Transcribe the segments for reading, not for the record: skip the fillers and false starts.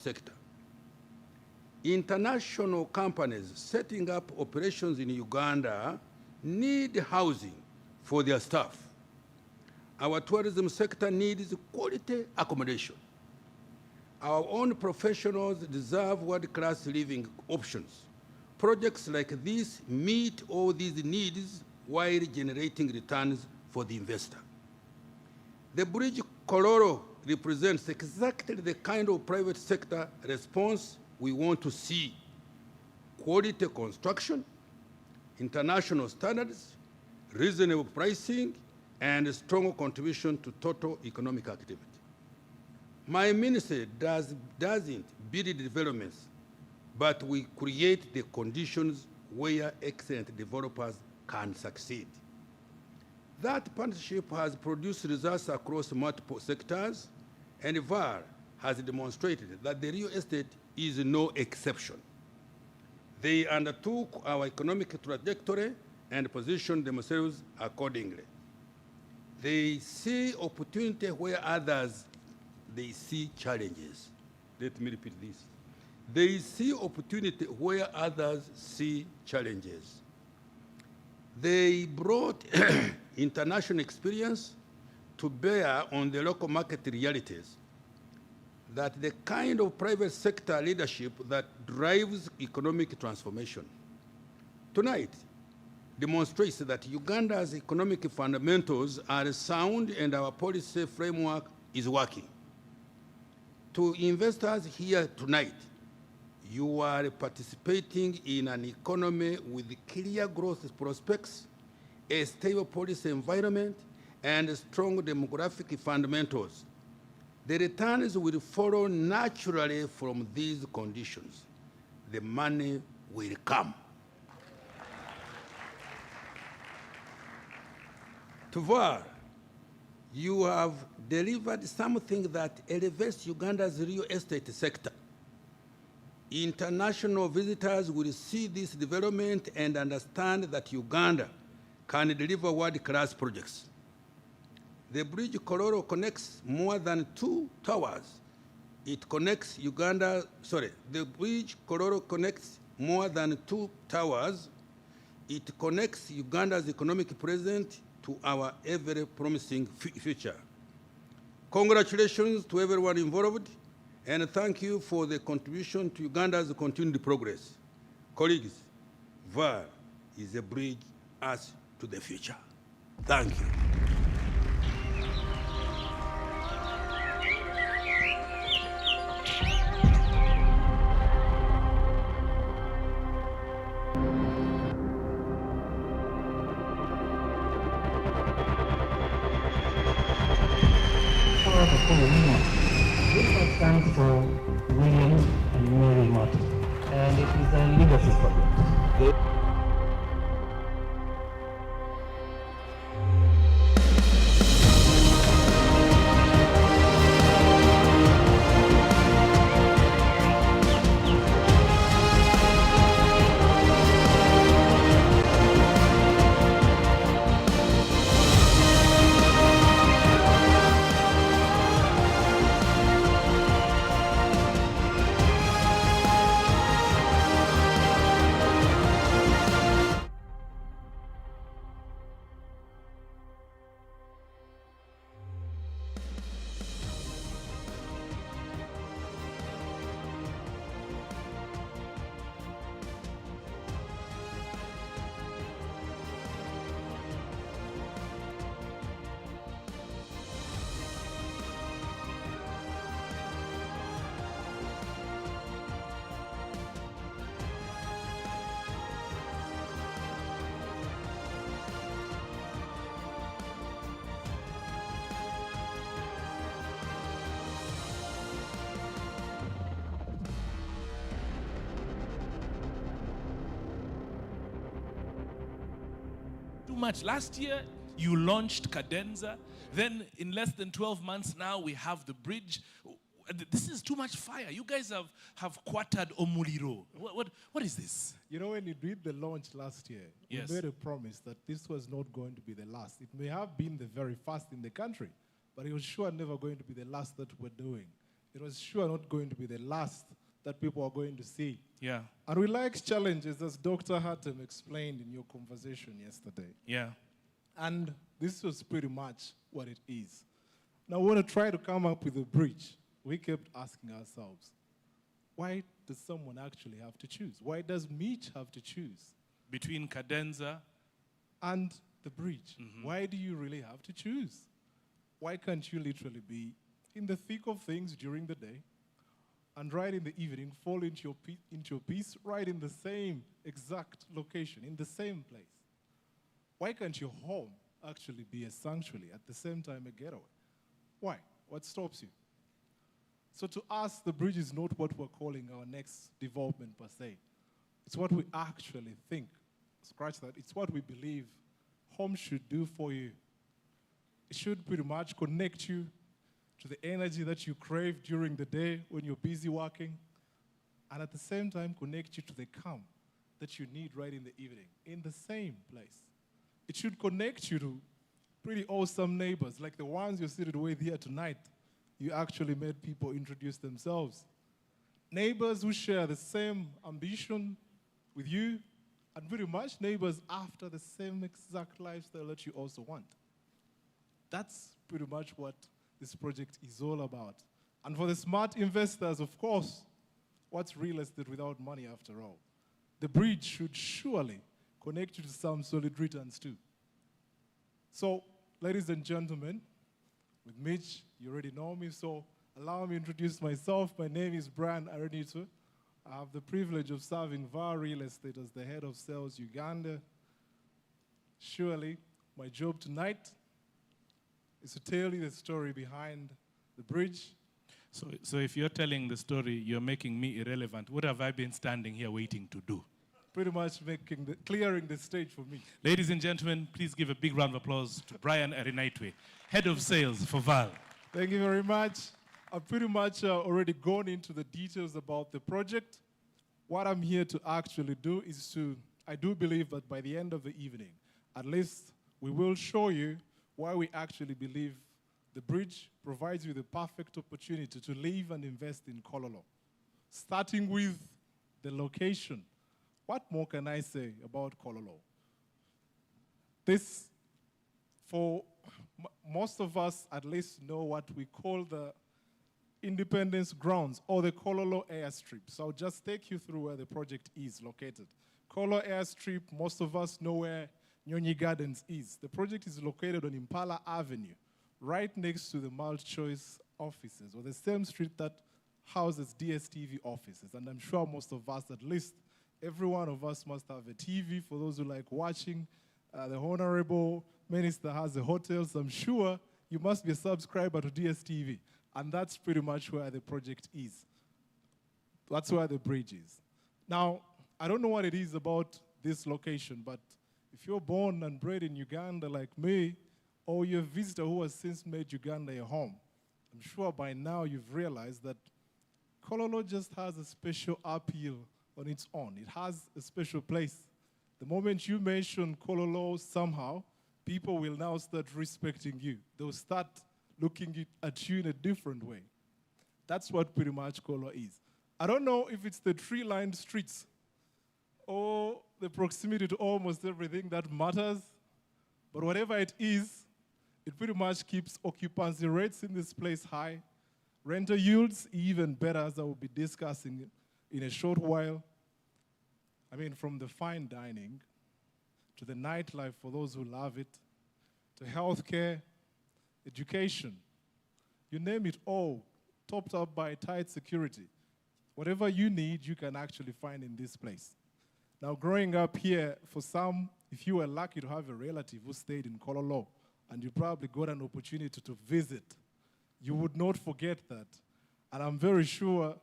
sector. International companies setting up operations in Uganda need housing for their staff. Our tourism sector needs quality accommodation. Our own professionals deserve world-class living options. Projects like this meet all these needs while generating returns for the investor. The bridge Kololo represents exactly the kind of private sector response we want to see: quality construction, international standards, reasonable pricing, and strong contribution to total economic activity. My ministry doesn't build developments, but we create the conditions where excellent developers can succeed. That partnership has produced results across multiple sectors, and VAAL has demonstrated that the real estate is no exception. They undertook our economic trajectory and positioned themselves accordingly. They see opportunity where others they see challenges. Let me repeat this. They see opportunity where others see challenges. They brought international experience to bear on the local market realities, that the kind of private sector leadership that drives economic transformation. Tonight demonstrates that Uganda's economic fundamentals are sound and our policy framework is working. To investors here tonight, you are participating in an economy with clear growth prospects, a stable policy environment, and strong demographic fundamentals. The returns will follow naturally from these conditions. The money will come. To VAAL, you have delivered something that elevates Uganda's real estate sector. International visitors will see this development and understand that Uganda can deliver world-class projects. The bridge Kololo connects more than 2 towers. It connects the bridge Kololo connects more than 2 towers. It connects Uganda's economic present to our ever-promising future. Congratulations to everyone involved, and thank you for the contribution to Uganda's continued progress. Colleagues, VAAL is a bridge us to the future. Thank you. This stands for William and Mary Martin, and it is a leadership project. Much. Last year, you launched Cadenza. Then in less than 12 months now, we have the bridge. This is too much fire. You guys have quartered Omuliro. What is this? You know, when you did the launch last year, yes, we made a promise that this was not going to be the last. It may have been the very first in the country, but it was sure never going to be the last that we're doing. it was sure not going to be the last that people are going to see. Yeah. And we like challenges, as Dr. Hattem explained in your conversation yesterday. Yeah. And this was pretty much what it is. Now, we want to try to come up with a bridge. We kept asking ourselves, why does someone actually have to choose? Why does Mitch have to choose? Between cadenza And the bridge. Why do you really have to choose? Why can't you literally be in the thick of things during the day and right in the evening fall into your peace right in the same exact location, in the same place? Why can't your home actually be a sanctuary at the same time a getaway? Why? What stops you? So to us, the bridge is not what we're calling our next development per se. It's what we actually think. Scratch that. It's what we believe home should do for you. It should pretty much connect you to the energy that you crave during the day when you're busy working, and at the same time connect you to the calm that you need right in the evening, in the same place. It should connect you to pretty awesome neighbors, like the ones you're seated with here tonight. You actually made people introduce themselves. Neighbors who share the same ambition with you, and pretty much neighbors after the same exact lifestyle that you also want. That's pretty much what this project is all about. And for the smart investors, of course, what's real estate without money after all? The bridge should surely connect you to some solid returns too. So, ladies and gentlemen, with Mitch, you already know me, so allow me to introduce myself. My name is Brian Arenito. I have the privilege of serving VAAL Real Estate as the head of sales Uganda. Surely, my job tonight is to tell you the story behind the bridge. So if you're telling the story, you're making me irrelevant. What have I been standing here waiting to do? Pretty much clearing the stage for me. Ladies and gentlemen, please give a big round of applause to Brian Arenaitwe, head of sales for VAAL. Thank you very much. I've pretty much already gone into the details about the project. What I'm here to actually do is I do believe that by the end of the evening, at least we will show you why we actually believe the bridge provides you the perfect opportunity to live and invest in Kololo. Starting with the location. What more can I say about Kololo? This, for most of us at least, know what we call the Independence Grounds or the Kololo Airstrip. So I'll just take you through where the project is located. Kololo Airstrip, most of us know where Nyonyi Gardens is. The project is located on Impala Avenue, right next to the MultiChoice offices, or the same street that houses DSTV offices. And I'm sure most of us, at least every one of us, must have a TV. For those who like watching, the Honorable Minister has a hotel, so I'm sure you must be a subscriber to DSTV. And that's pretty much where the project is. That's where the bridge is. Now, I don't know what it is about this location, but if you're born and bred in Uganda like me, or you're a visitor who has since made Uganda your home, I'm sure by now you've realized that Kololo just has a special appeal on its own. It has a special place. The moment you mention Kololo somehow, people will now start respecting you. They'll start looking at you in a different way. That's what pretty much Kololo is. I don't know if it's the tree-lined streets or the proximity to almost everything that matters, but whatever it is, it pretty much keeps occupancy rates in this place high. Rental yields even better, as I will be discussing in a short while. I mean, from the fine dining to the nightlife for those who love it, to healthcare, education, you name it all, topped up by tight security. Whatever you need, you can actually find in this place. Now, growing up here, for some, if you were lucky to have a relative who stayed in Kololo, and you probably got an opportunity to visit, you would not forget that. And I'm very sure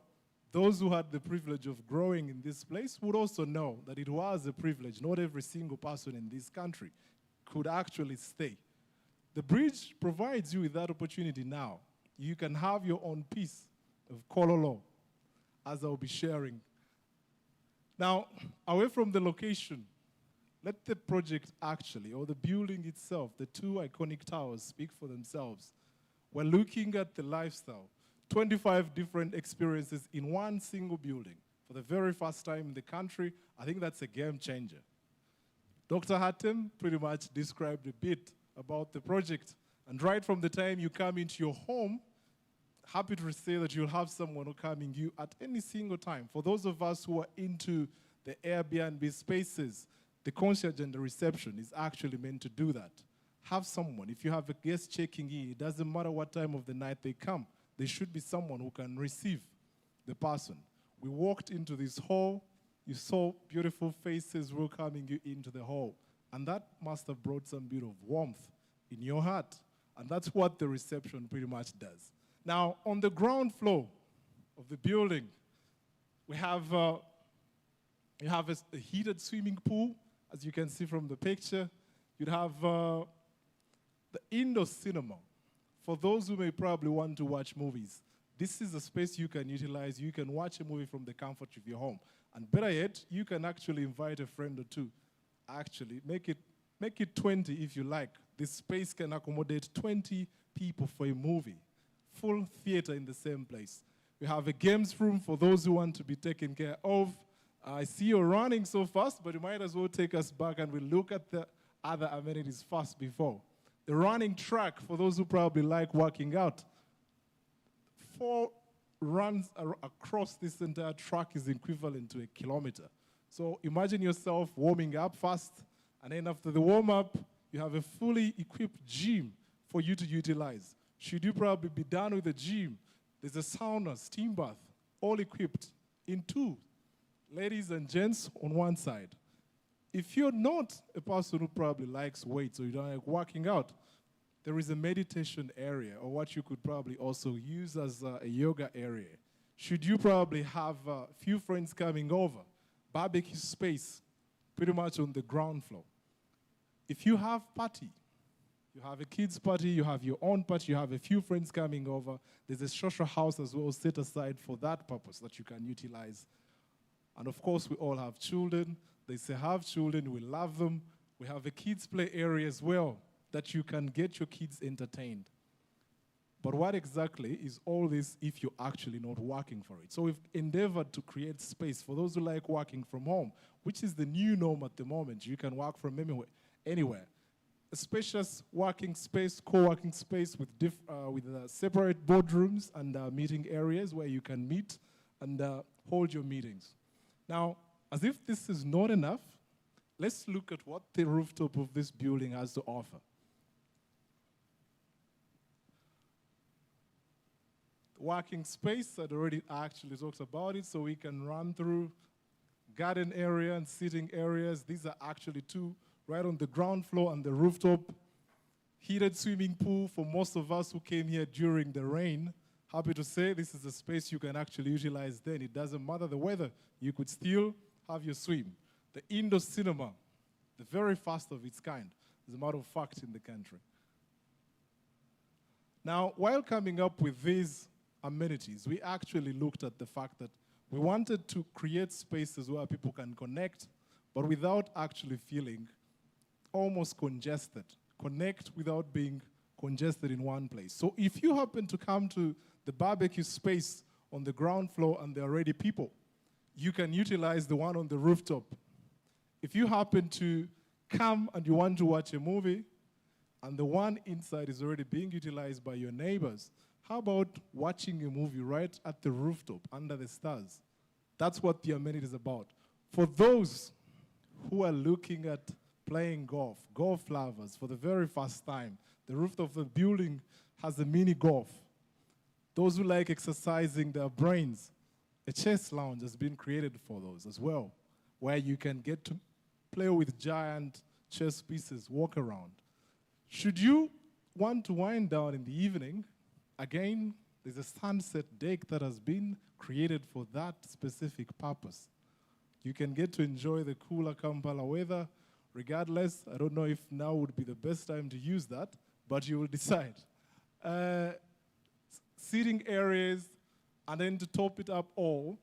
those who had the privilege of growing in this place would also know that it was a privilege. Not every single person in this country could actually stay. The bridge provides you with that opportunity now. You can have your own piece of Kololo, as I'll be sharing. Now, away from the location, let the project actually, or the building itself, the two iconic towers, speak for themselves. We're looking at the lifestyle. 25 different experiences in one single building for the very first time in the country. I think that's a game changer. Dr. Hatem pretty much described a bit about the project. And right from the time you come into your home, happy to say that you'll have someone welcoming you at any single time. For those of us who are into the Airbnb spaces, the concierge and the reception is actually meant to do that. Have someone. If you have a guest checking in, it doesn't matter what time of the night they come. There should be someone who can receive the person. We walked into this hall. You saw beautiful faces welcoming you into the hall. And that must have brought some bit of warmth in your heart. And that's what the reception pretty much does. Now, on the ground floor of the building, we have you have a heated swimming pool, as you can see from the picture. You'd have the indoor cinema. For those who may probably want to watch movies, this is a space you can utilize. You can watch a movie from the comfort of your home. And better yet, you can actually invite a friend or two. Actually, make it 20 if you like. This space can accommodate 20 people for a movie. Full theater in the same place. We have a games room for those who want to be taken care of. I see you're running so fast, but you might as well take us back and we'll look at the other amenities first before. The running track, for those who probably like working out. 4 runs across this entire track is equivalent to a kilometer. So imagine yourself warming up fast, and then after the warm-up, you have a fully equipped gym for you to utilize. Should you probably be done with the gym, there's a sauna, steam bath, all equipped in 2. Ladies and gents on one side. If you're not a person who probably likes weights or you don't like working out, there is a meditation area, or what you could probably also use as a yoga area. Should you probably have a few friends coming over, barbecue space, pretty much on the ground floor. If you have party, you have a kids party, you have your own party, you have a few friends coming over, there's a social house as well set aside for that purpose that you can utilize. And of course, we all have children. They say have children, we love them. We have a kids play area as well that you can get your kids entertained. But what exactly is all this if you're actually not working for it? So we've endeavored to create space for those who like working from home, which is the new norm at the moment. You can work from anywhere. A spacious working space, co-working space with separate boardrooms and meeting areas where you can meet and hold your meetings. Now, as if this is not enough, let's look at what the rooftop of this building has to offer. Working space, I'd already actually talked about it, so we can run through garden area and sitting areas. These are actually 2 right on the ground floor and the rooftop. Heated swimming pool for most of us who came here during the rain. Happy to say this is a space you can actually utilize then. It doesn't matter the weather. You could still have your swim. The indoor cinema, the very first of its kind, as a matter of fact, in the country. Now, while coming up with these amenities, we actually looked at the fact that we wanted to create spaces where people can connect, but without actually feeling almost congested. Connect without being congested in one place. So if you happen to come to the barbecue space on the ground floor and there are already people, you can utilize the one on the rooftop. If you happen to come and you want to watch a movie and the one inside is already being utilized by your neighbors, how about watching a movie right at the rooftop under the stars? That's what the amenity is about. For those who are looking at playing golf lovers for the very first time, the rooftop of the building has a mini golf. Those who like exercising their brains, a chess lounge has been created for those as well, where you can get to play with giant chess pieces, walk around. Should you want to wind down in the evening, again, there's a sunset deck that has been created for that specific purpose. You can get to enjoy the cooler Kampala weather. Regardless, I don't know if now would be the best time to use that, but you will decide. Seating areas, and then to top it up all,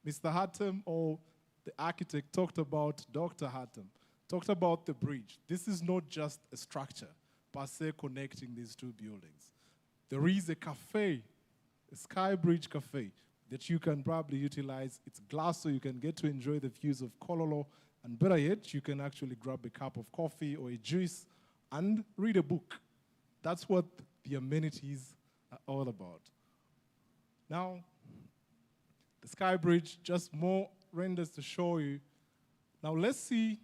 Mr. Hatem, or the architect, talked about, Dr. Hatem, talked about the bridge. This is not just a structure per se connecting these 2 buildings. There is a cafe a Sky Bridge Cafe that you can probably utilize. It's glass, so you can get to enjoy the views of Kololo. And better yet, you can actually grab a cup of coffee or a juice and read a book. That's what the amenities are all about. Now, the Sky Bridge, just more renders to show you. Now let's see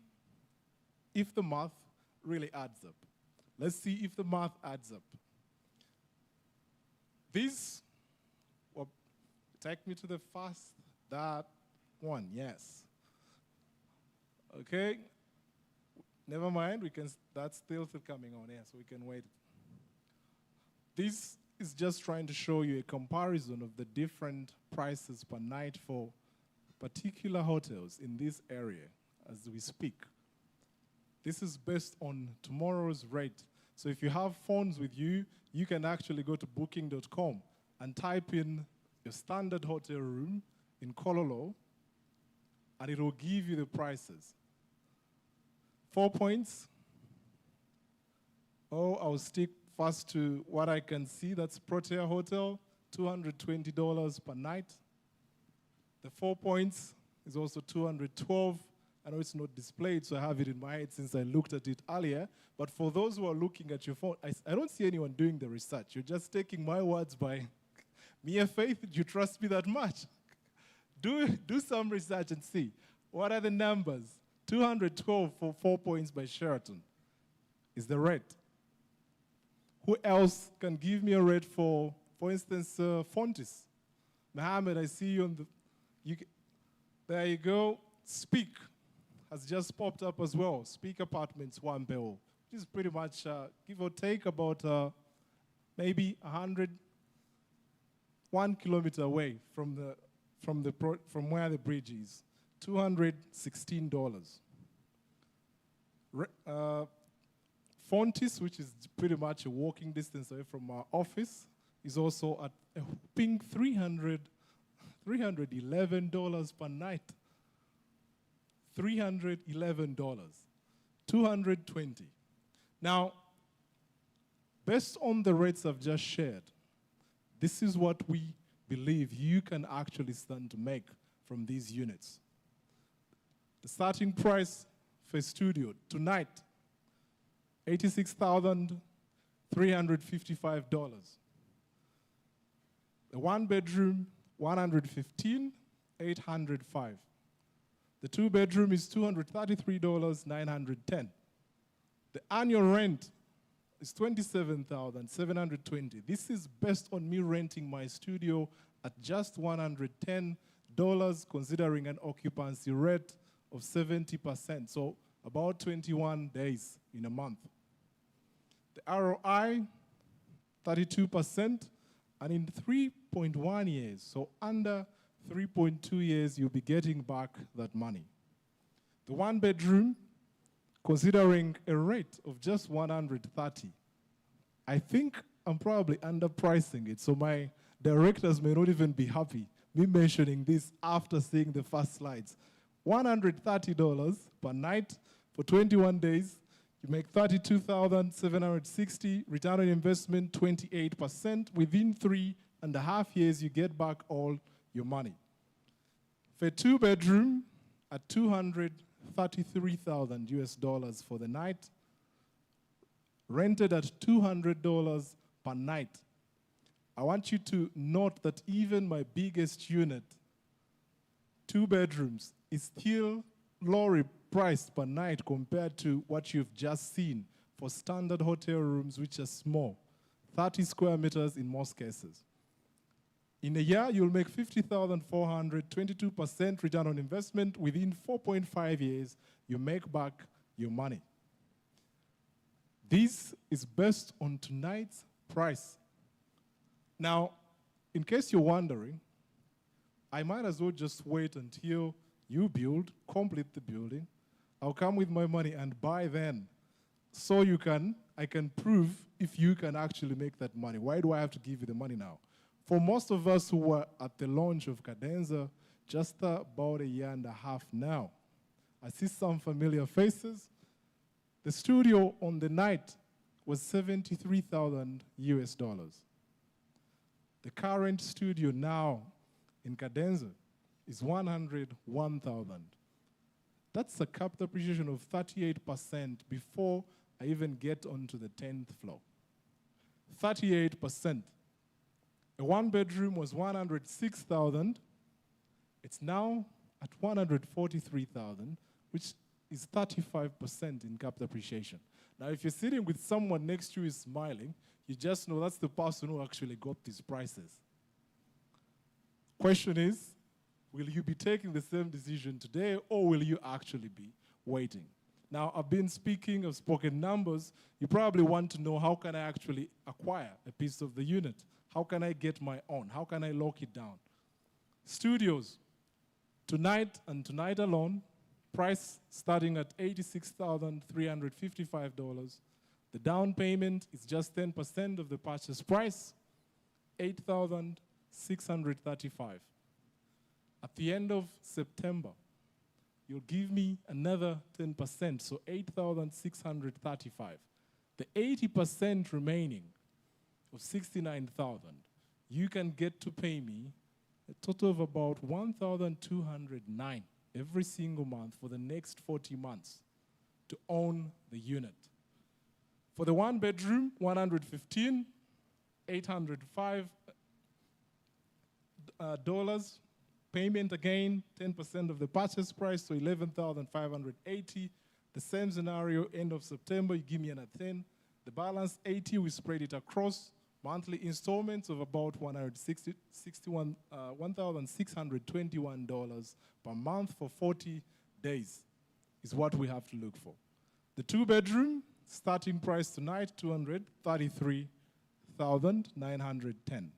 if the math really adds up. Let's see if the math adds up. This will take me to the first, that one, yes. Okay, never mind, that's still coming on here, so we can wait. This is just trying to show you a comparison of the different prices per night for particular hotels in this area as we speak. This is based on tomorrow's rate. So if you have phones with you, you can actually go to booking.com and type in your standard hotel room in Kololo, and it will give you the prices. 4 points. Oh, I'll stick first to what I can see. That's Protea Hotel, $220 per night. The 4 points is also $212. I know it's not displayed, so I have it in my head since I looked at it earlier. But for those who are looking at your phone, I don't see anyone doing the research. You're just taking my words by mere faith. Do you trust me that much? Do some research and see. What are the numbers? 212 for 4 points by Sheraton is the rate. Who else can give me a rate for instance, Fontis? Mohammed, I see you on the... there you go. Speak has just popped up as well. Speak Apartments, Wambeo, which is pretty much, give or take, about maybe 1 kilometer away from where the bridge is. $216. Fontis, which is pretty much a walking distance away from our office, is also at a whopping $311 per night. $311, $220. Now, based on the rates I've just shared, this is what we believe you can actually stand to make from these units. The starting price for a studio tonight, $86,355. The one bedroom, $115,805. The two bedroom is $233,910. The annual rent is $27,720. This is based on me renting my studio at just $110, considering an occupancy rate of 70%, so about 21 days in a month. The ROI, 32%, and in 3.1 years, so under 3.2 years, you'll be getting back that money. The one bedroom, considering a rate of just $130, I think I'm probably underpricing it, so my directors may not even be happy me mentioning this after seeing the first slides. $130 per night for 21 days, you make $32,760, return on investment 28%. Within 3.5 years, you get back all your money. For a two bedroom at $233,000 US for the night, rented at $200 per night. I want you to note that even my biggest unit, 2 bedrooms, is still lower priced per night compared to what you've just seen for standard hotel rooms, which are small, 30 square meters in most cases. In a year, you'll make $50,400, 22% return on investment. Within 4.5 years, you make back your money. This is based on tonight's price. Now, in case you're wondering, I might as well just wait until you build, complete the building. I'll come with my money and buy then. So I can prove if you can actually make that money. Why do I have to give you the money now? For most of us who were at the launch of Cadenza, just about 1.5 years now, I see some familiar faces. The studio on the night was $73,000 US. The current studio now in Cadenza is 101,000. That's a capital appreciation of 38% before I even get onto the 10th floor. 38%. A one-bedroom was 106,000. It's now at 143,000, which is 35% in capital appreciation. Now, if you're sitting with someone next to you who is smiling, you just know that's the person who actually got these prices. Question is, will you be taking the same decision today, or will you actually be waiting? Now, I've been speaking, I've spoken numbers. You probably want to know, how can I actually acquire a piece of the unit? How can I get my own? How can I lock it down? Studios, tonight and tonight alone, price starting at $86,355. The down payment is just 10% of the purchase price, $8,635. At the end of September, you'll give me another 10%, so $8,635. The 80% remaining of $69,000, you can get to pay me a total of about $1,209 every single month for the next 40 months to own the unit. For the one bedroom, 115, $805 dollars. Payment again, 10% of the purchase price, so $11,580. The same scenario, end of September, you give me another 10. The balance, 80, we spread it across monthly installments of about $1,621 per month for 40 days is what we have to look for. The two-bedroom, starting price tonight, $233,910.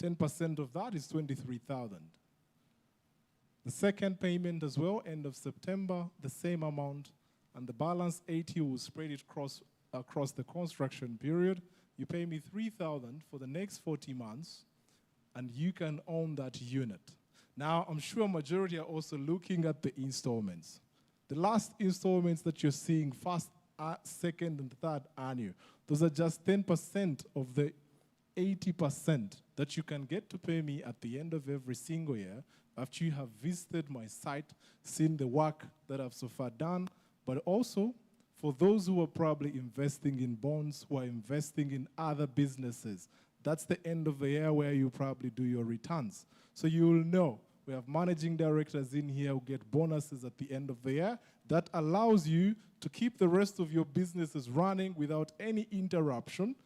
10% of that is $23,000. The second payment as well, end of September, the same amount, and the balance 80 will spread it across the construction period. You pay me $3,000 for the next 40 months, and you can own that unit. Now, I'm sure majority are also looking at the installments. The last installments that you're seeing, first, second, and third annual, those are just 10% of the 80% that you can get to pay me at the end of every single year after you have visited my site, seen the work that I've so far done, but also for those who are probably investing in bonds, who are investing in other businesses. That's the end of the year where you probably do your returns. So you will know we have managing directors in here who get bonuses at the end of the year. That allows you to keep the rest of your businesses running without any interruption,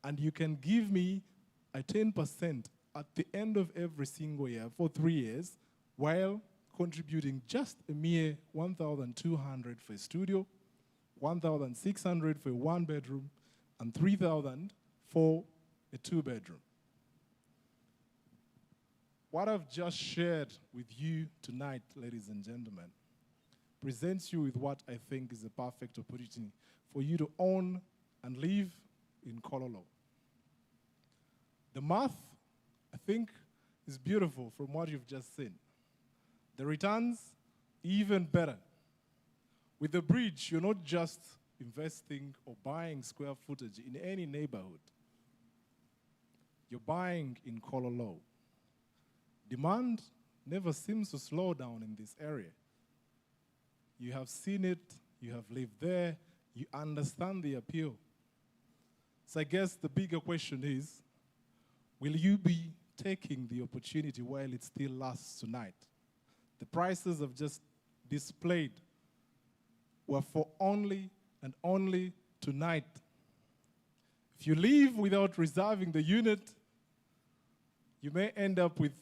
and you can give me a 10% at the end of every single year for 3 years, while contributing just a mere $1,200 for a studio, $1,600 for a one-bedroom, and $3,000 for a two-bedroom. What I've just shared with you tonight, ladies and gentlemen, presents you with what I think is a perfect opportunity for you to own and live in Kololo. The math, I think, is beautiful from what you've just seen. The returns, even better. With the bridge, you're not just investing or buying square footage in any neighborhood. You're buying in Kololo. Demand never seems to slow down in this area. You have seen it, you have lived there, you understand the appeal. So I guess the bigger question is, will you be taking the opportunity while it still lasts tonight? The prices I've just displayed were for only and only tonight. If you leave without reserving the unit, you may end up with,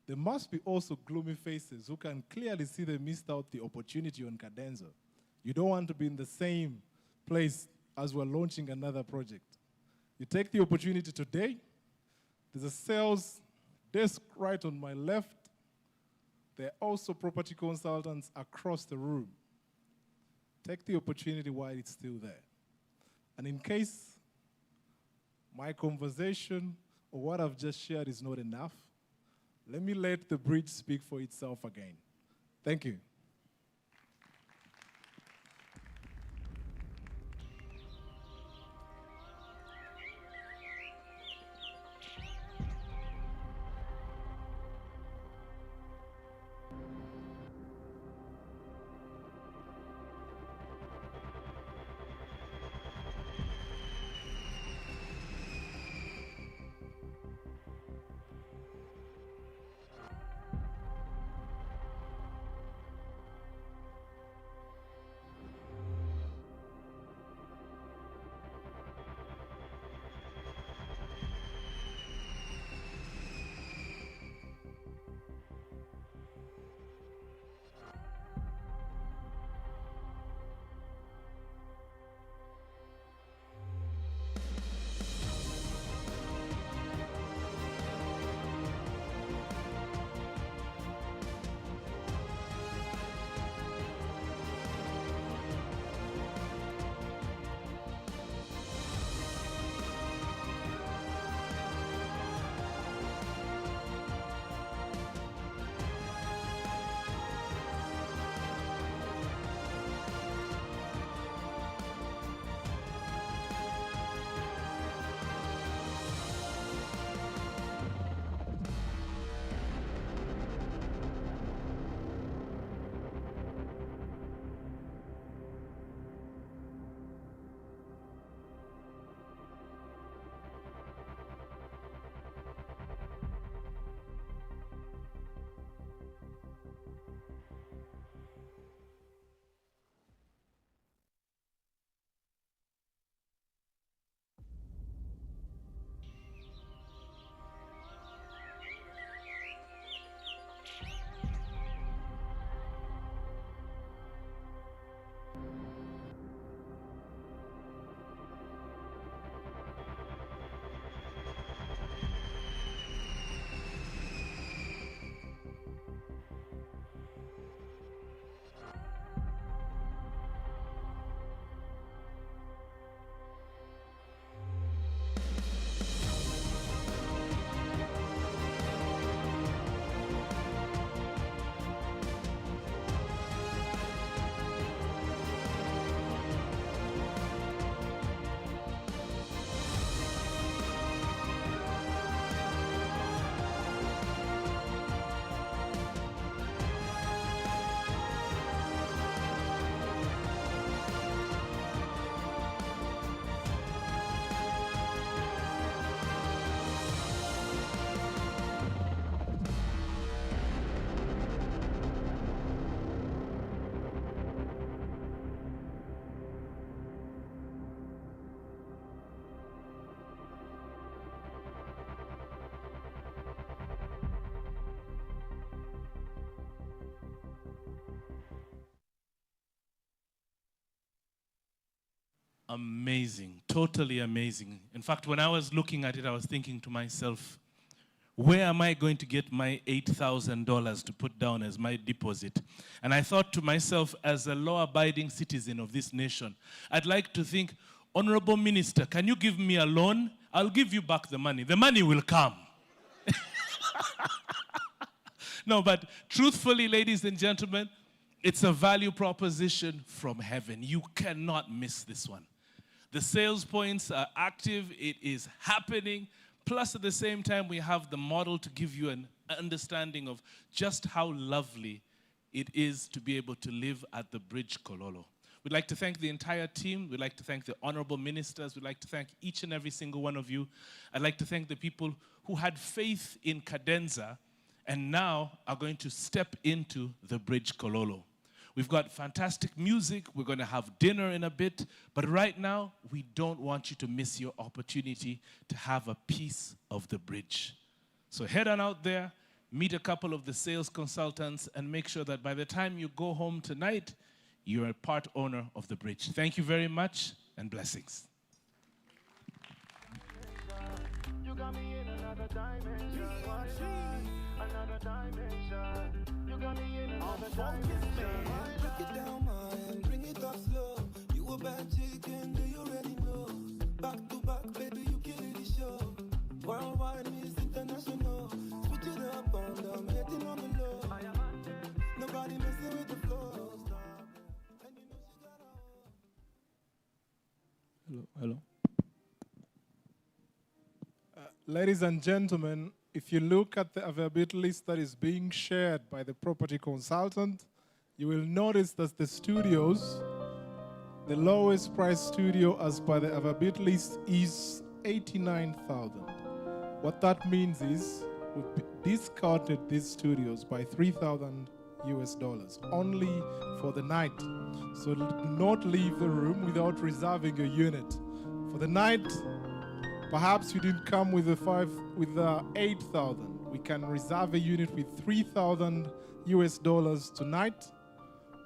there must be also gloomy faces who can clearly see they missed out the opportunity on Cadenza. You don't want to be in the same place as we're launching another project. You take the opportunity today. There's a sales desk right on my left. There are also property consultants across the room. Take the opportunity while it's still there. And in case my conversation or what I've just shared is not enough, let me let the bridge speak for itself again. Thank you. amazing, totally amazing. In fact, when I was looking at it, I was thinking to myself, where am I going to get my $8,000 to put down as my deposit? And I thought to myself, as a law-abiding citizen of this nation, I'd like to think, Honorable Minister, can you give me a loan? I'll give you back the money. The money will come. No, but truthfully, ladies and gentlemen, it's a value proposition from heaven. You cannot miss this one. The sales points are active. It is happening. Plus, at the same time, we have the model to give you an understanding of just how lovely it is to be able to live at the Bridge Kololo. We'd like to thank the entire team. We'd like to thank the honorable ministers. We'd like to thank each and every single one of you. I'd like to thank the people who had faith in Cadenza and now are going to step into the Bridge Kololo. We've got fantastic music. We're going to have dinner in a bit. But right now, we don't want you to miss your opportunity to have a piece of the bridge. So head on out there, meet a couple of the sales consultants, and make sure that by the time you go home tonight, you're a part owner of the bridge. Thank you very much, and blessings. You got me in another dimension. Another dimension. You got me in another dimension. Break it down, man, bring it up slow. You a bad chicken, do you already know? Back to back, baby, you killing the show. Worldwide is international. Switch it up on them, hitting on the low. Nobody messing with the flow. And you know she got a... Hello. Ladies and gentlemen, if you look at the availability list that is being shared by the property consultant, you will notice that the studios, the lowest price studio as per the availability list is 89,000. What that means is we've discounted these studios by $3,000 only for the night. So do not leave the room without reserving a unit. For the night, perhaps you didn't come with the 8,000. We can reserve a unit with $3,000 tonight,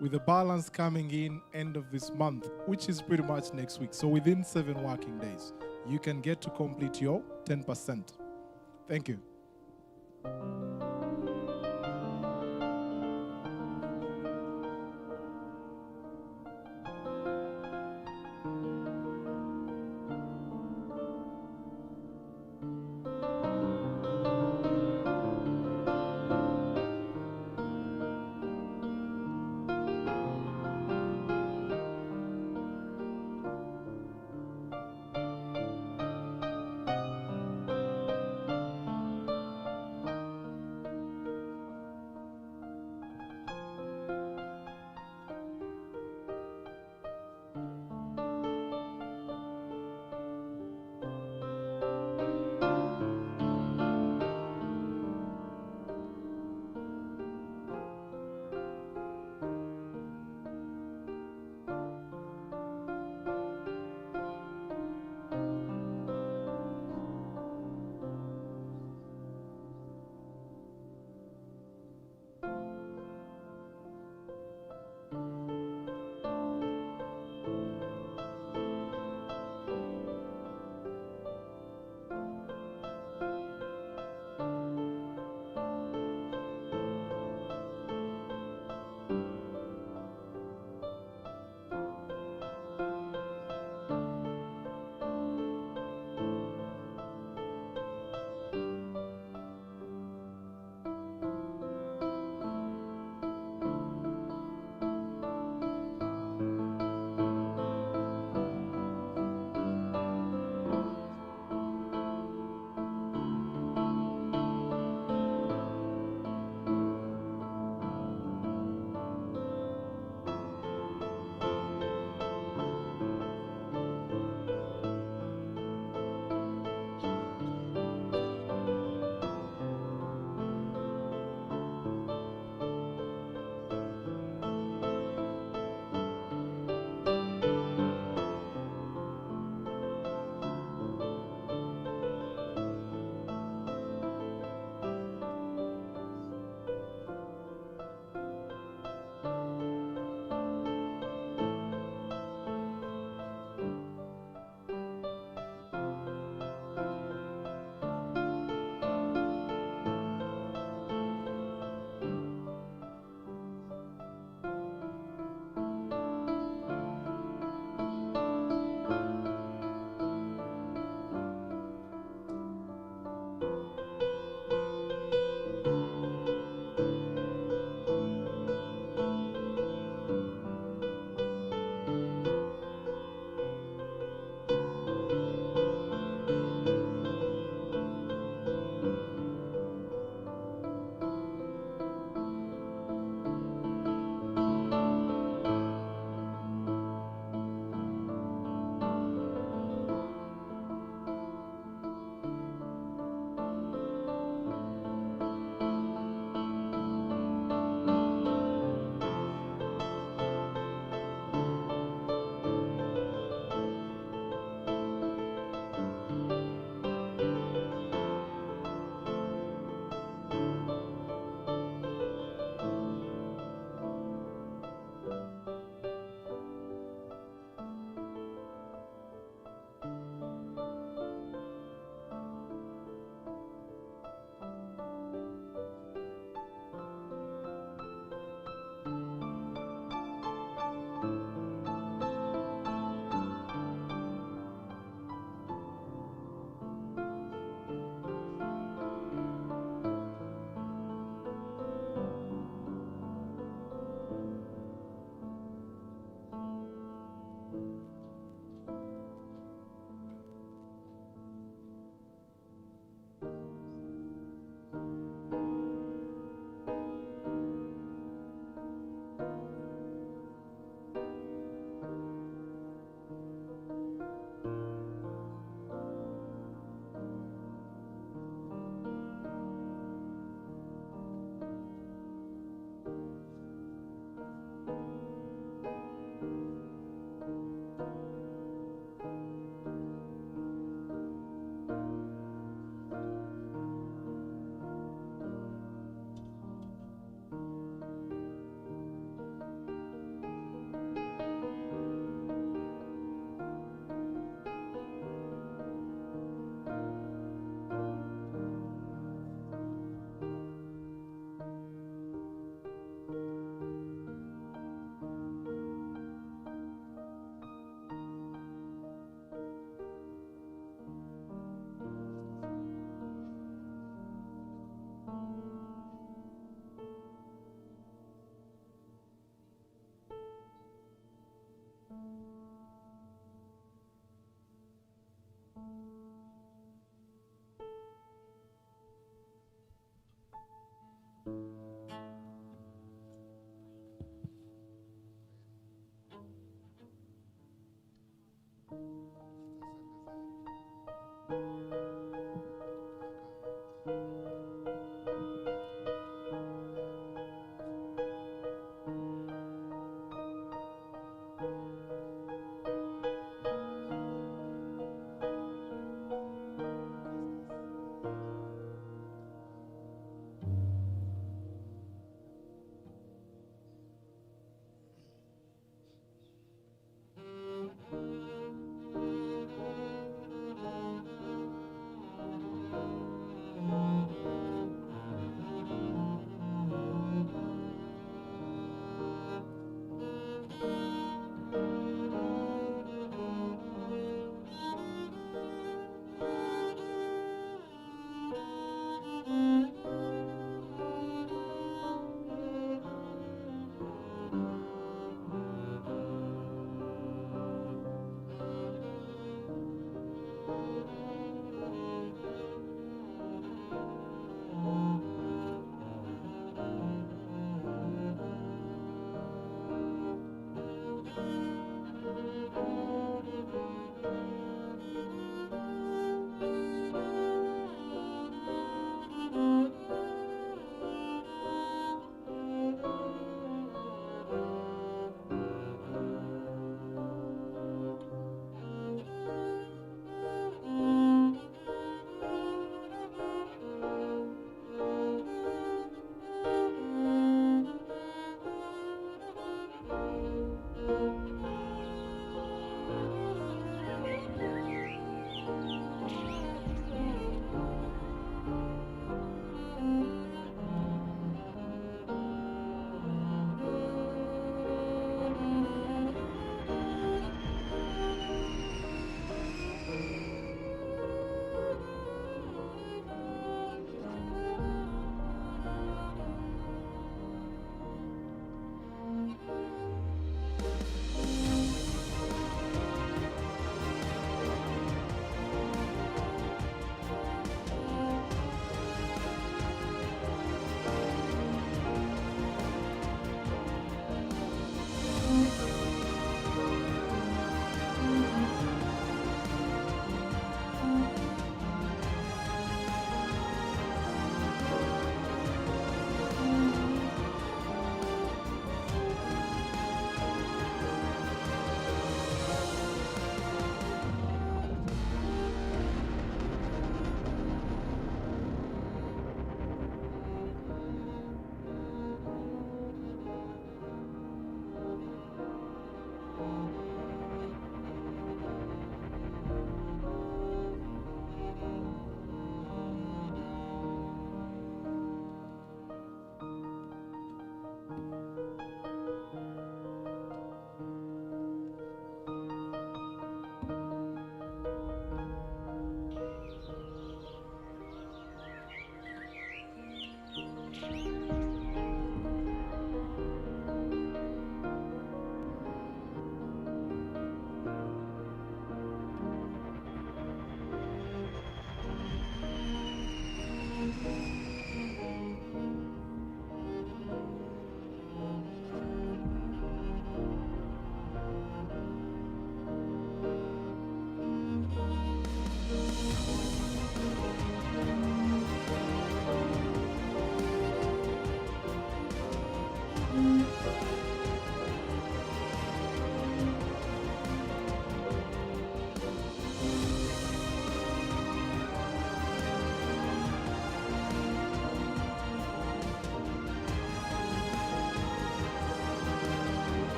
with the balance coming in end of this month, which is pretty much next week. So within 7 working days, you can get to complete your 10%. Thank you.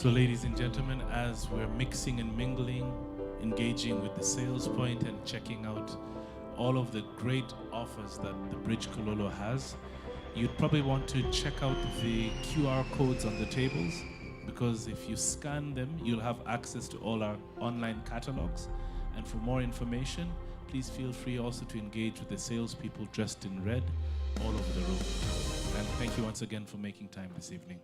So ladies and gentlemen, as we're mixing and mingling, engaging with the sales point and checking out all of the great offers that the Bridge Kololo has, you'd probably want to check out the QR codes on the tables, because if you scan them, you'll have access to all our online catalogs. And for more information, please feel free also to engage with the salespeople dressed in red all over the room. And thank you once again for making time this evening.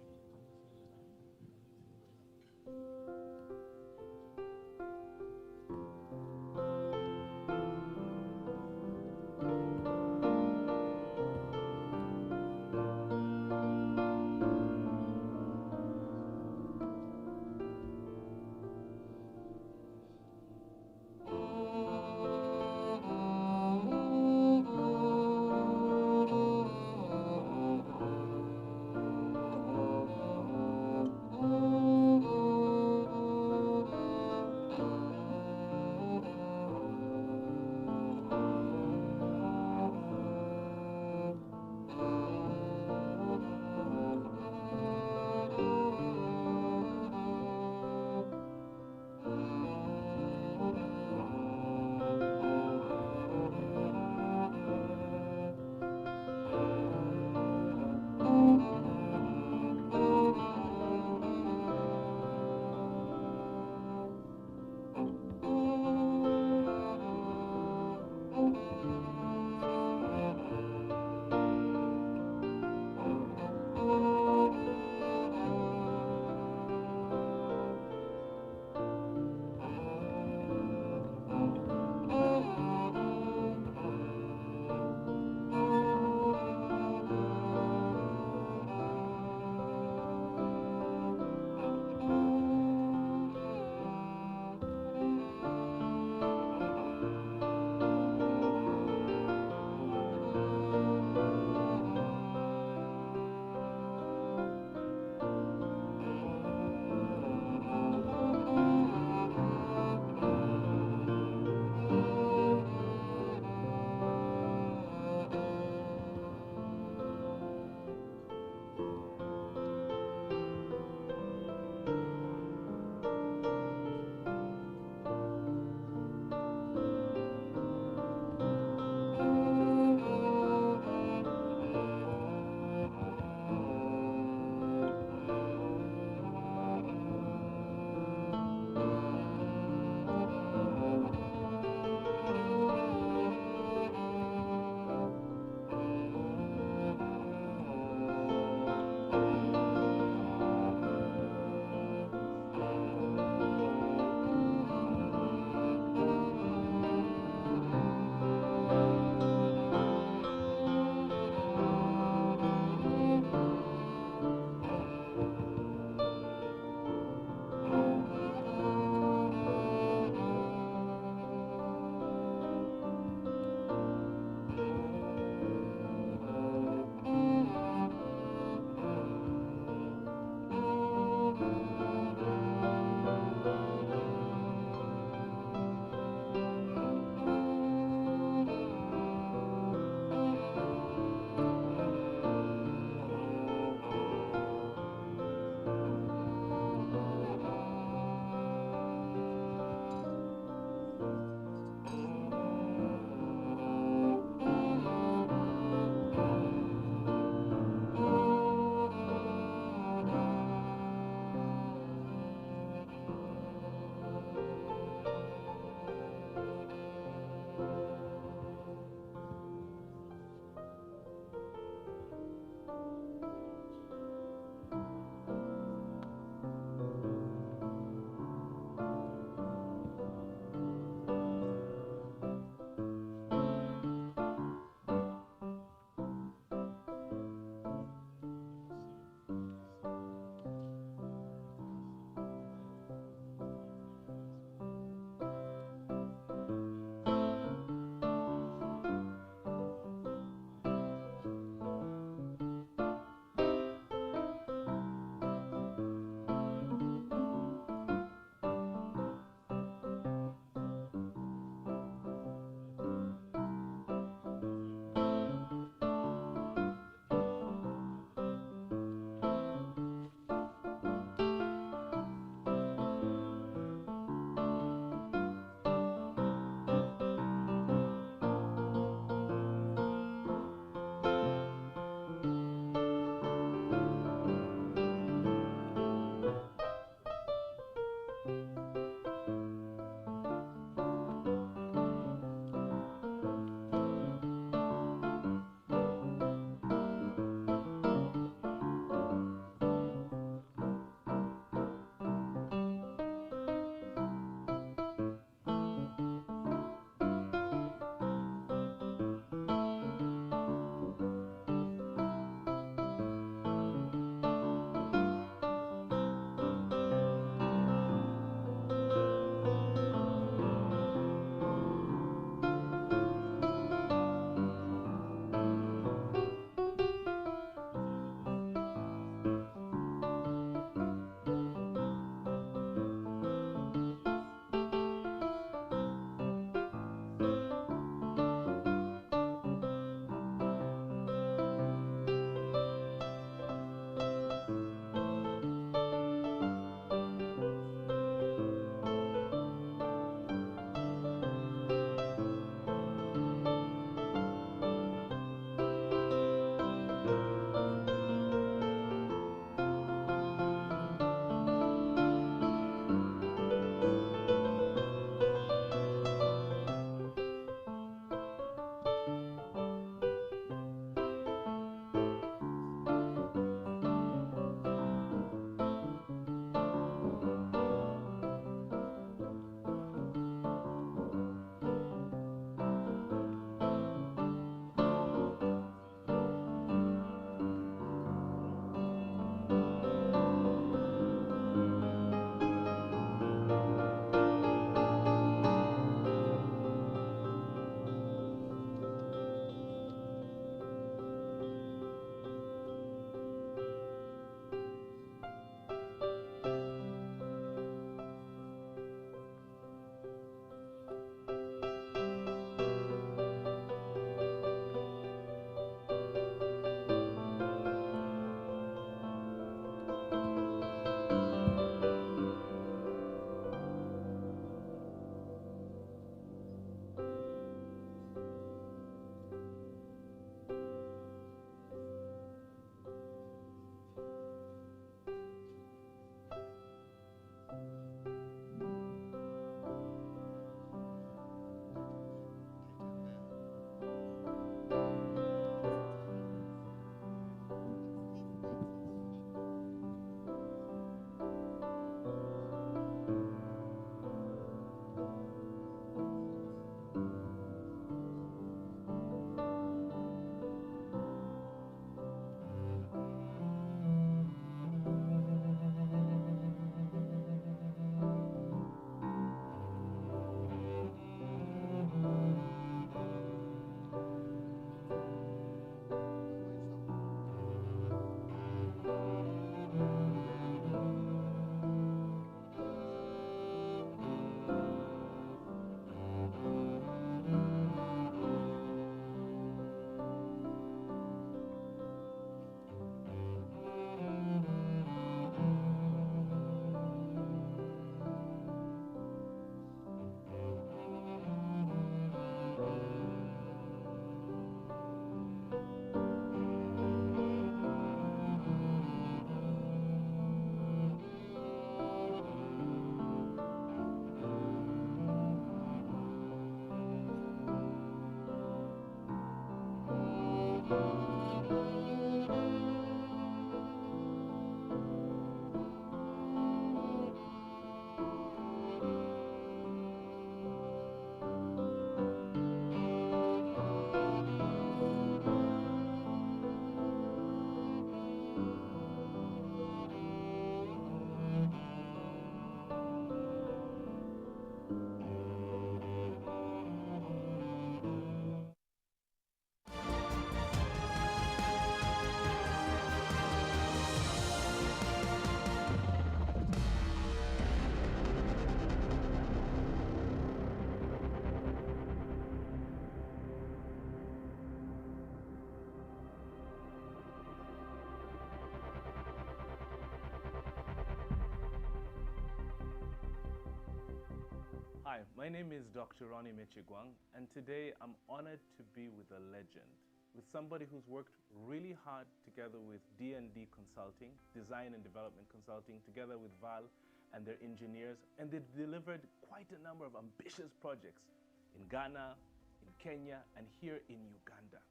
Hi, my name is Dr. Ronnie Mechigwang, and today I'm honored to be with a legend, with somebody who's worked really hard together with D&D Consulting, Design and Development Consulting, together with VAAL and their engineers, and they've delivered quite a number of ambitious projects in Ghana, in Kenya, and here in Uganda.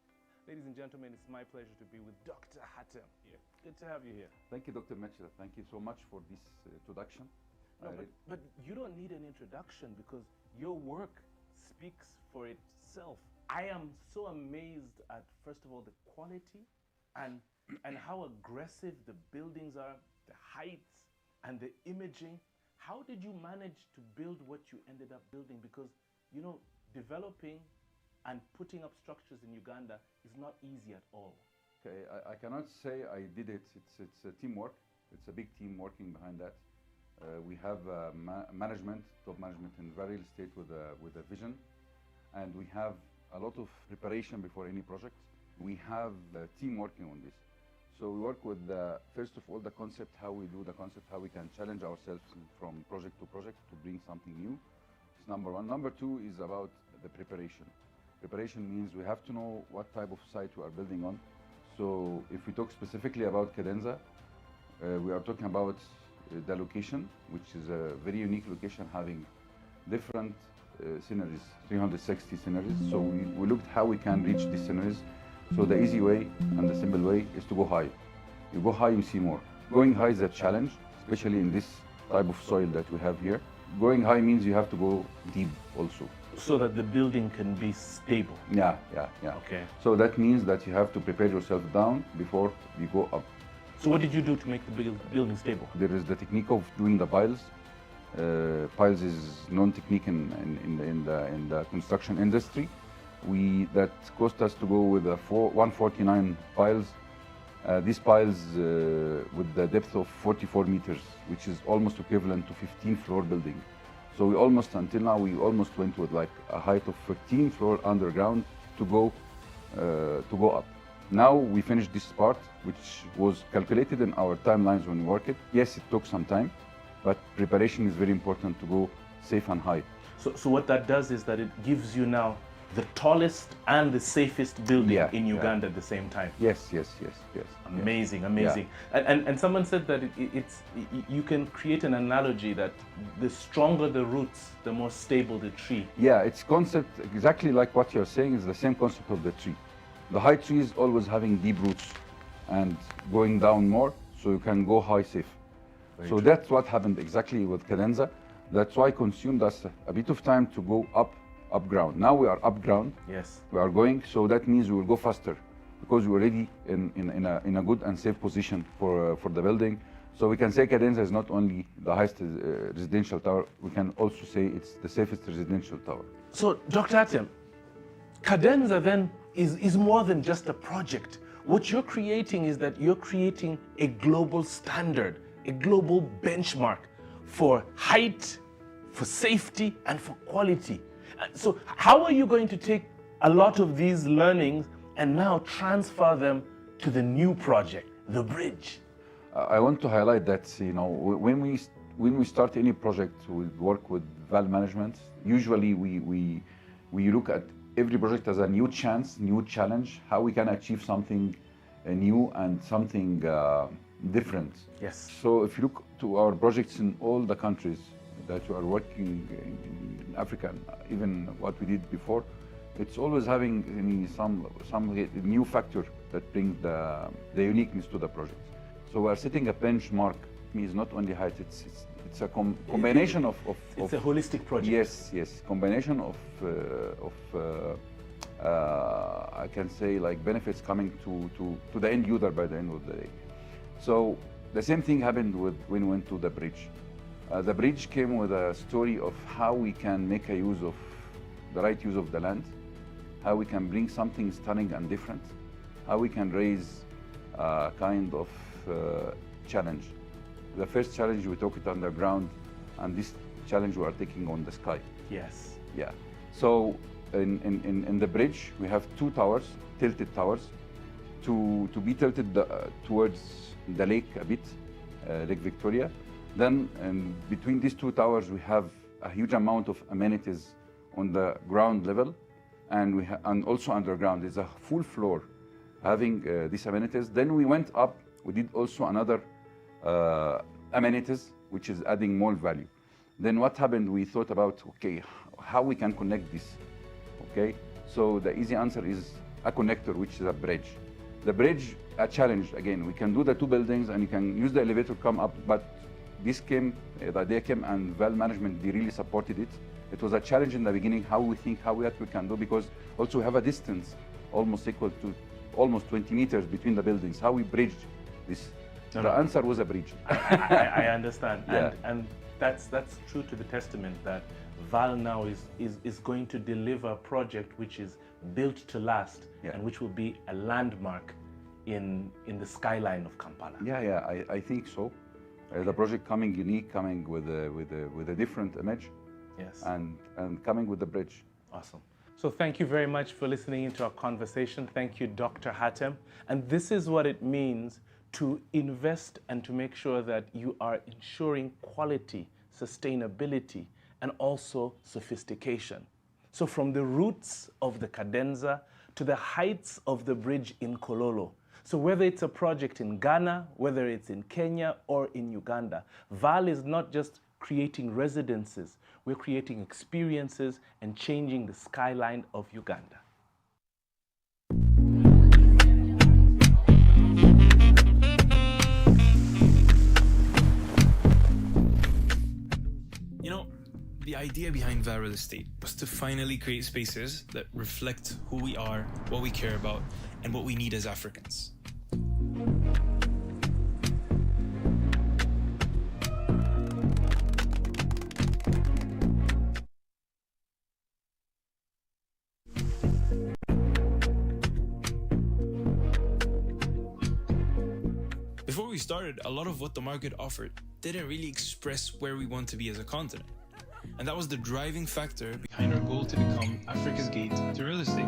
Ladies and gentlemen, it's my pleasure to be with Dr. Hatem here. Good to have you here. Thank you, Dr. Mitchell. Thank you so much for this introduction. No, but you don't need an introduction because your work speaks for itself. I am so amazed at, first of all, the quality and how aggressive the buildings are, the heights and the imaging. How did you manage to build what you ended up building? Because, you know, developing and putting up structures in Uganda is not easy at all. Okay, I cannot say I did it. It's a teamwork. It's a big team working behind that. We have management, top management in real estate with a vision, and we have a lot of preparation before any project. We have a team working on this. So we work with, first of all, the concept, how we do the concept, how we can challenge ourselves from project to project to bring something new. It's number one. Number two is about the preparation. Preparation means we have to know what type of site we are building on. So if we talk specifically about Cadenza, we are talking about the location, which is a very unique location having different sceneries, 360 sceneries. So we looked how we can reach these sceneries. So the easy way and the simple way is to go high. You go high, you see more. Going high is a challenge, especially in this type of soil that we have here. Going high means you have to go deep also. So that the building can be stable. Yeah. Okay. So that means that you have to prepare yourself down before you go up. So what did you do to make the building stable? There is the technique of doing the piles. Piles is known technique in the construction industry. That cost us to go with 149 piles. These piles with the depth of 44 meters, which is almost equivalent to 15-floor building. So we almost, until now, we almost went with like a height of 13 floor underground to go up. Now we finished this part, which was calculated in our timelines when we worked it. Yes, it took some time, but preparation is very important to go safe and high. So what that does is that it gives you now the tallest and the safest building in Uganda at the same time. Yes. Amazing. And someone said that you can create an analogy that the stronger the roots, the more stable the tree. Yeah, it's concept exactly like what you're saying is the same concept of the tree. The high tree is always having deep roots and going down more, so you can go high safe. So that's what happened exactly with Cadenza. That's why it consumed us a bit of time to go up ground. Now we are up ground. Yes. We are going, so that means we will go faster because we're already in a good and safe position for the building. So we can say Cadenza is not only the highest residential tower, we can also say it's the safest residential tower. So Dr. Hatem, Cadenza then is more than just a project. What you're creating is that you're creating a global standard, a global benchmark for height, for safety, and for quality. So how are you going to take a lot of these learnings and now transfer them to the new project, the bridge? I want to highlight that, you know, when we start any project, we work with VAAL management. Usually we look at every project as a new chance, new challenge, how we can achieve something new and something different. Yes. So if you look to our projects in all the countries that we are working in Africa, even what we did before, it's always having some new factor that brings the uniqueness to the project. So we are setting a benchmark. It's not only height, it's a combination of It's a holistic project. Yes, combination of I can say like benefits coming to the end user by the end of the day. So the same thing happened when we went to the bridge. The bridge came with a story of how we can make the right use of the land, how we can bring something stunning and different, how we can raise a kind of challenge. The first challenge we took it underground, and this challenge we are taking on the sky. Yes. Yeah. So in the bridge we have two towers, tilted towers, to be tilted towards the lake a bit, Lake Victoria. Then between these two towers we have a huge amount of amenities on the ground level, and and also underground. It's a full floor having these amenities. Then we went up. We did also another amenities, which is adding more value. Then what happened? We thought about, okay, how we can connect this. Okay, so the easy answer is a connector, which is a bridge. The bridge, a challenge again. We can do the two buildings, and you can use the elevator to come up. But this came, the idea came, and VAAL management, they really supported it. It was a challenge in the beginning, how we can do, because also we have a distance almost equal to almost 20 meters between the buildings. How we bridged this? The answer was a bridge. I understand, Yeah. and that's true to the testament that VAAL now is going to deliver a project which is built to last, Yeah. and which will be a landmark in the skyline of Kampala. Yeah, I think so. The project coming unique, coming with a different image, Yes. and coming with the bridge. Awesome. So thank you very much for listening into our conversation. Thank you, Dr. Hatem. And this is what it means to invest and to make sure that you are ensuring quality, sustainability, and also sophistication. So from the roots of the cadenza to the heights of the bridge in Kololo. So whether it's a project in Ghana, whether it's in Kenya or in Uganda, VAAL is not just creating residences, we're creating experiences and changing the skyline of Uganda. You know, the idea behind VAAL Real Estate was to finally create spaces that reflect who we are, what we care about, and what we need as Africans. Before we started, a lot of what the market offered didn't really express where we want to be as a continent. And that was the driving factor behind our goal to become Africa's gate to real estate.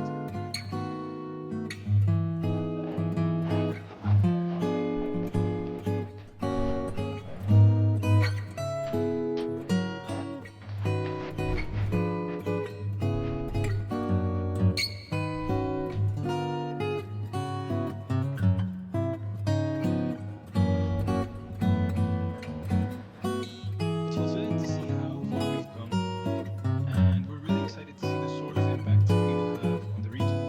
It's fulfilling to see how far we've come, and we're really excited to see the sort of impact we will have on the region.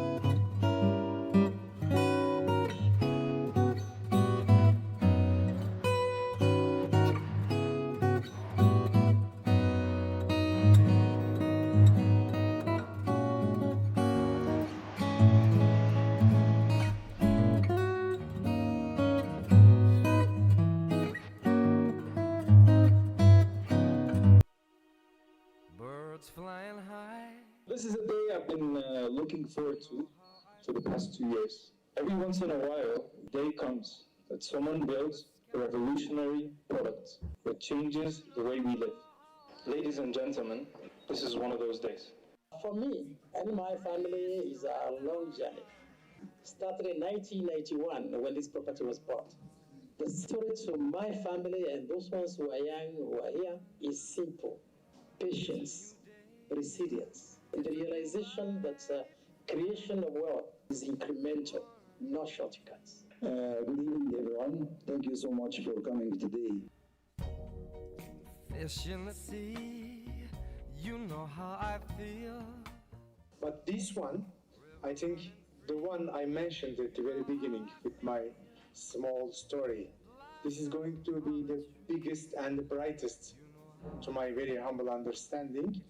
Birds flying high. This is a day I've been looking forward to for the past 2 years. Every once in a while, a day comes that someone builds a revolutionary product that changes the way we live. Ladies and gentlemen, this is one of those days. For me and my family is a long journey. Started in 1991 when this property was bought. The story to my family and those ones who are young, who are here, is simple. Patience, resilience, and the realization that creation of wealth is incremental, not shortcuts. Good evening, everyone. Thank you so much for coming today. Fish in the sea, you know how I feel. But this one, I think the one I mentioned at the very beginning with my small story, this is going to be the biggest and the brightest to my very humble understanding.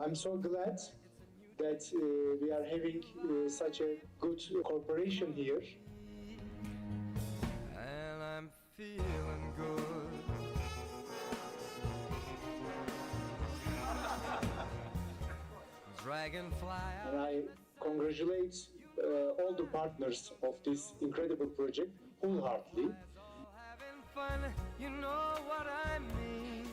I'm so glad that we are having such a good corporation here. And I'm feeling good. Dragonfly. And I congratulate all the partners of this incredible project wholeheartedly. Having fun, you know what I mean.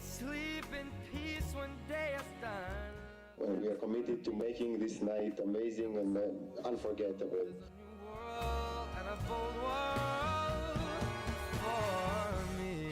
Sleep in peace when day is done. Well, we are committed to making this night amazing and unforgettable. World and a bold world for me.